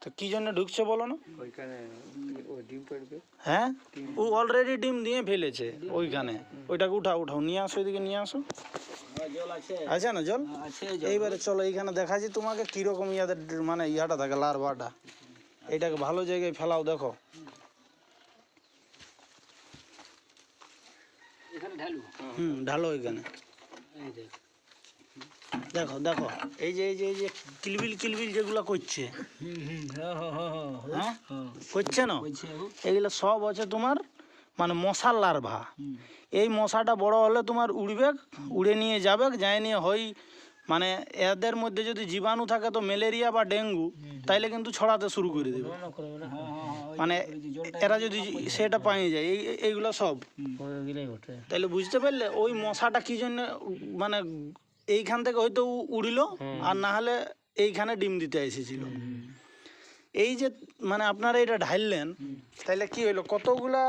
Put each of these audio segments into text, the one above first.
তো কি জন্য ঢুকছে বলো না? ওইখানে ও ডিম পাড়বে। হ্যাঁ, ও অলরেডি ডিম দিয়ে ফেলেছে ওইখানে। ওইটাকে উঠাও, নিয়ে আসো, এদিকে নিয়ে আসো। জল আছে, আছে না জল? আছে। এইবারে চলো এইখানে দেখাচ্ছি তোমাকে কিরকম ইয়াদের মানে ইয়াটা থাকে, লার্ভাটা। এইটাকে ভালো জায়গায় ফেলাও, দেখো। এখানে ঢালু। ঢালো এখানে। এই দেখ, দেখো দেখো, এই যে কিলবিল কিলবিল যেগুলো করছে, হ্যাঁ করছে না, এগুলো সব আছে তোমার মানে মশার লার্ভা। এই মশাটা বড় হলে তোমার উড়বে, উড়ে নিয়ে যাবে, যায় নিয়ে হয় মানে এদের মধ্যে যদি জীবাণু থাকে তো ম্যালেরিয়া বা ডেঙ্গু তাইলে কিন্তু ছড়াতে শুরু করে দেবে। মানে এরা যদি সেটা পাই যায় এইগুলো সব, তাইলে বুঝতে পারলে ওই মশাটা কি জন্য মানে এইখান থেকে হয়তো উড়িল, আর না হলে এইখানে ডিম দিতে এসেছিল। এই যে মানে আপনারা এটা ঢাললেন, তাইলে কি হইলো, কতগুলা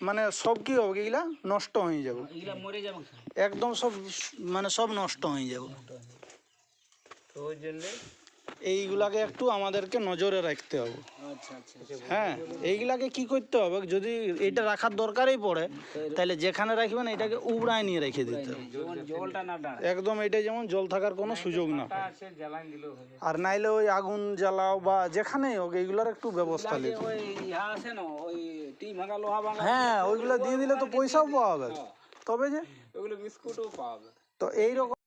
মানে সব কি হবে, এগুলা নষ্ট হয়ে যাবে, একদম সব মানে সব নষ্ট হয়ে যাবে। তো ওই জন্য এইগুলাকে একটু আমাদেরকে নজরে রাখতে হবে। হ্যাঁ, এইগুলাকে কি করতে হবে, যদি এটা রাখার দরকারই পড়ে তাহলে যেখানে রাখবেন এটাকে উবড়ায় নিয়ে রেখে দিতে হবে, জলটা না দাঁড়ায় একদম এটা যেমন জল থাকার কোনো সুযোগ না পায়। আছে জ্বালান দিলেও হবে। আর নাইলে ওই আগুন জ্বালাও বা যেখানেই হোক এইগুলোর একটু ব্যবস্থা নিতে হবে। ওই ইহা আছে না, ওই টি ভাঙা লোহা ভাঙা, হ্যাঁ, ওইগুলো দিয়ে দিলে তো পয়সাও পাওয়া যাবে। তবে যে ওগুলো বিস্কুটও পাওয়া যায়। তো এইরকম